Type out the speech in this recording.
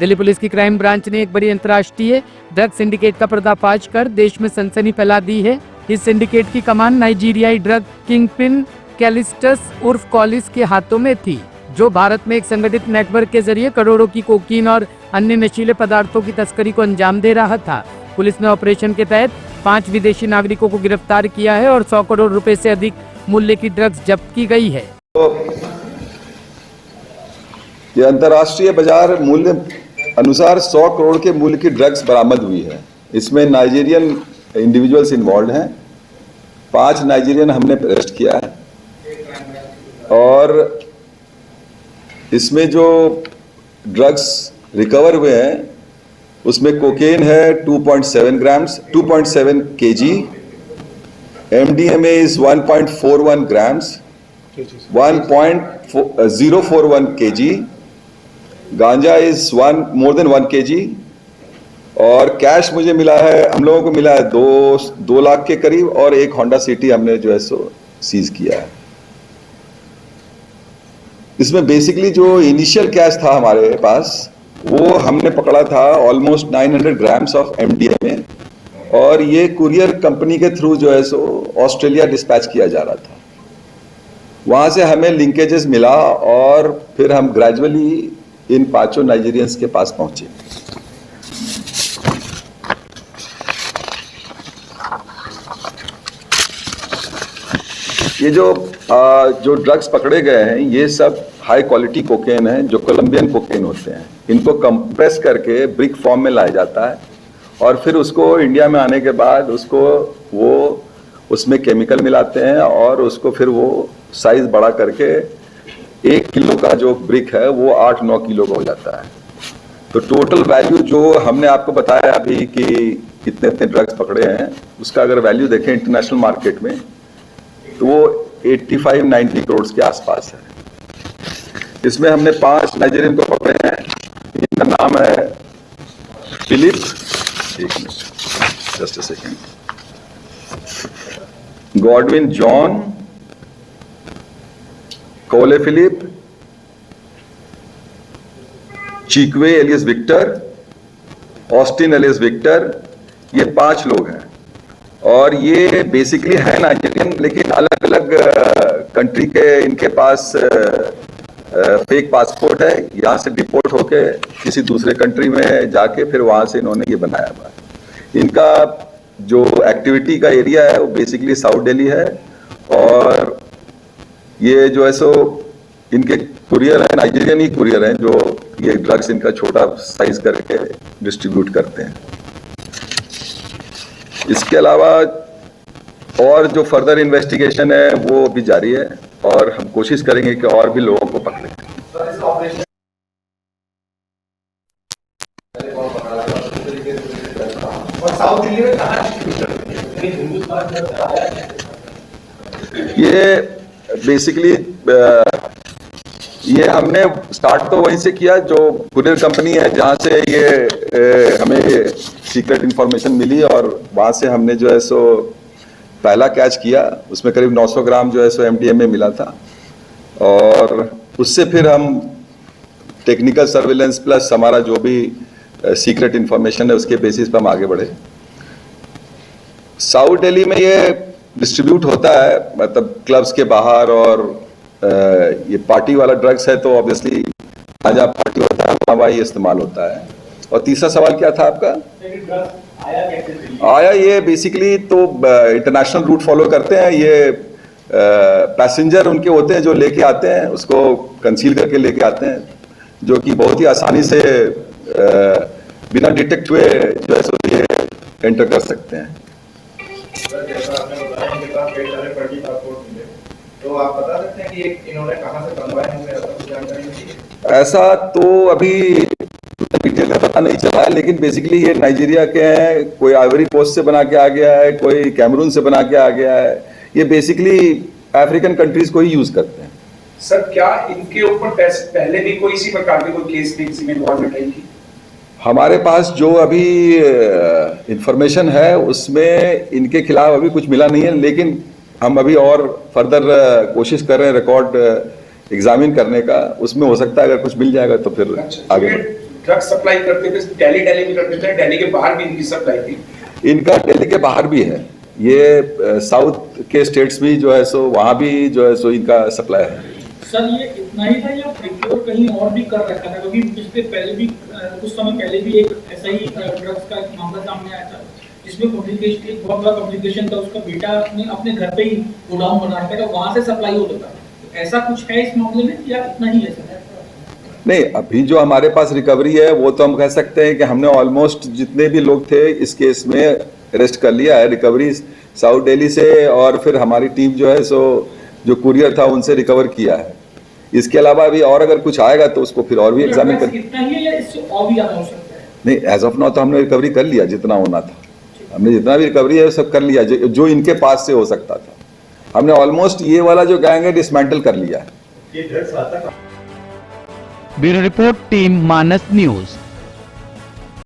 Delhi police की crime branch ने एक बड़ी अंतर्राष्ट्रीय ड्रग सिंडिकेट का पर्दाफाश कर देश में सनसनी फैला दी है। इस सिंडिकेट की कमान नाइजीरियाई ड्रग किंगपिन कैलिस्टस उर्फ कॉलिस के हाथों में थी, जो भारत में एक संगठित नेटवर्क के जरिए करोड़ों की कोकीन और अन्य नशीले पदार्थों की तस्करी को अंजाम दे रहा था। पुलिस ने ऑपरेशन के तहत 5 विदेशी नागरिकों को गिरफ्तार किया है और 100 करोड़ रुपए से अधिक मूल्य की ड्रग्स जब्त की गई है। ये अंतर्राष्ट्रीय बाजार मूल्य अनुसार 100 करोड़ के मूल्य की ड्रग्स बरामद हुई है। इसमें नाइजीरियन इंडिविजुअल्स इन्वॉल्व हैं। 5 नाइजीरियन हमने अरेस्ट किया है और इसमें जो ड्रग्स रिकवर हुए हैं उसमें कोकेन है 2.7 grams 2.7 kg, MDMA is 1.41 grams 1.041 kg, गांजा इज more than 1 kg और कैश मुझे मिला है, हम लोगों को मिला है 2 लाख के करीब और एक होंडा सिटी हमने जो है सो सीज किया है। इसमें बेसिकली जो इनिशियल कैश था हमारे पास वो हमने पकड़ा था ऑलमोस्ट 900 ग्राम्स ऑफ MDMA और ये कुरियर कंपनी के थ्रू जो है सो ऑस्ट्रेलिया डिस्पैच किया जा रहा था। वहां से हमें लिंकेजेस मिला और फिर हम ग्रेजुअली इन 5 नाइजीरियंस के पास पहुंचे। ये जो ड्रग्स पकड़े गए हैं ये सब हाई क्वालिटी कोकेन है, जो कोलंबियन कोकेन होते हैं। इनको कंप्रेस करके ब्रिक फॉर्म में लाया जाता है और फिर उसको इंडिया में आने के बाद उसमें केमिकल मिलाते हैं और उसको फिर वो साइज बड़ा करके 1 किलो का जो ब्रिक है वो 8-9 किलो का हो जाता है। तो टोटल वैल्यू जो हमने आपको बताया अभी कि कितने ड्रग्स पकड़े हैं, उसका अगर वैल्यू देखें इंटरनेशनल मार्केट में तो वो 85-90 करोड़ के आसपास है। इसमें हमने 5 नाइजीरियन को पकड़े हैं। इनका नाम है फिलिप, एक minute just a second, Godwin John, Kole Philip, Chikwe Elias Victor, Austin Elias Victor, ये 5 लोग हैं और ये बेसिकली है नाइजीरियन लेकिन अलग अलग कंट्री के इनके पास फेक पासपोर्ट है। यहाँ से डिपोर्ट होके किसी दूसरे कंट्री में जाके फिर वहाँ से इन्होंने ये बनाया हुआ है। इनका जो एक्टिविटी का एरिया है वो बेसिकली साउथ दिल्ली है और ये जो है सो इनके कुरियर है, नाइजीरियन ही कुरियर हैं जो ये ड्रग्स इनका छोटा साइज करके डिस्ट्रीब्यूट करते हैं। इसके अलावा और जो फर्दर इन्वेस्टिगेशन है वो भी जारी है और हम कोशिश करेंगे कि और भी लोगों को पकड़ें। ये बेसिकली ये हमने स्टार्ट तो वहीं से किया जो कुरियर कंपनी है जहां से ये हमें सीक्रेट इंफॉर्मेशन मिली और वहां से हमने जो है सो पहला कैच किया। उसमें करीब 900 ग्राम जो है सो MDMA मिला था और उससे फिर हम टेक्निकल सर्विलेंस प्लस हमारा जो भी सीक्रेट इंफॉर्मेशन है उसके बेसिस पर हम आगे बढ़े। साउथ दिल्ली में ये डिस्ट्रीब्यूट होता है, मतलब क्लब्स के बाहर, और ये पार्टी वाला ड्रग्स है तो ऑब्वियसली जहाँ पार्टी होता है वहाँ ये इस्तेमाल होता है। और तीसरा सवाल क्या था आपका? आया ये बेसिकली तो इंटरनेशनल रूट फॉलो करते हैं। ये पैसेंजर उनके होते हैं जो लेके आते हैं, उसको कंसील करके लेके आते हैं, जो कि बहुत ही आसानी से बिना डिटेक्ट हुए जो है सो ये एंटर कर सकते हैं। तो आप बता सकते हैं कि इन्होंने कहां से बनवाए होंगे? ऐसा तो अभी डिटेल में पता नहीं चला है, लेकिन बेसिकली ये नाइजीरिया के हैं, कोई आइवरी कोस्ट से बना के आ गया है, कोई कैमरून से बना के आ गया है। ये बेसिकली अफ्रीकन कंट्रीज को ही यूज करते हैं। सर, क्या इनके ऊपर पहले भी कोई इसी प्रकार के कोई केस थी, किसी में इन्वॉल्वमेंट आई थी? हमारे पास जो अभी इंफॉर्मेशन है उसमें इनके खिलाफ अभी कुछ मिला नहीं है, लेकिन हम अभी और फर्दर कोशिश कर रहे हैं रिकॉर्ड एग्जामिन करने का। उसमें हो सकता है अगर कुछ मिल जाएगा तो फिर आगे ड्रग सप्लाई करते थे, दिल्ली में करते थे, दिल्ली के बाहर भी इनकी सप्लाई थी? इनका दिल्ली के बाहर भी है, ये साउथ के स्टेट्स भी जो है सो वहाँ भी जो है सो इनका सप्लाई है। सर ये इतना ही था या प्रिक्योर कहीं और भी कर रखा था? क्योंकि पिछले पहले भी कुछ समय पहले भी एक ऐसा ही ड्रग्स का एक मामला सामने आया था, जिसमें कम्युनिकेशन एक बहुत बड़ा कम्युनिकेशन था, उसका बेटा ने अपने घर पे ही गोडाउन बना रखा था, वहाँ से सप्लाई होता था। तो ऐसा कुछ है इस मामले में या इतना ही है सर? नहीं, अभी जो हमारे पास रिकवरी है वो तो हम कह सकते हैं कि हमने ऑलमोस्ट जितने भी लोग थे इस केस में अरेस्ट कर लिया है। रिकवरी साउथ दिल्ली से और फिर हमारी टीम जो है सो जो कुरियर था उनसे रिकवर किया है। इसके अलावा अभी और अगर कुछ आएगा तो उसको फिर और भी एग्जामिन कर। इतना ही है या इससे और भी ज्यादा हो सकता है? नहीं, एज ऑफ नाउ तो हमने रिकवरी कर लिया जितना होना था। हमने जितना भी रिकवरी है सब कर लिया जो इनके पास से हो सकता था। हमने ऑलमोस्ट ये वाला जो गैंग है डिसमेंटल कर लिया है। ब्यूरो रिपोर्ट टीम मानस न्यूज।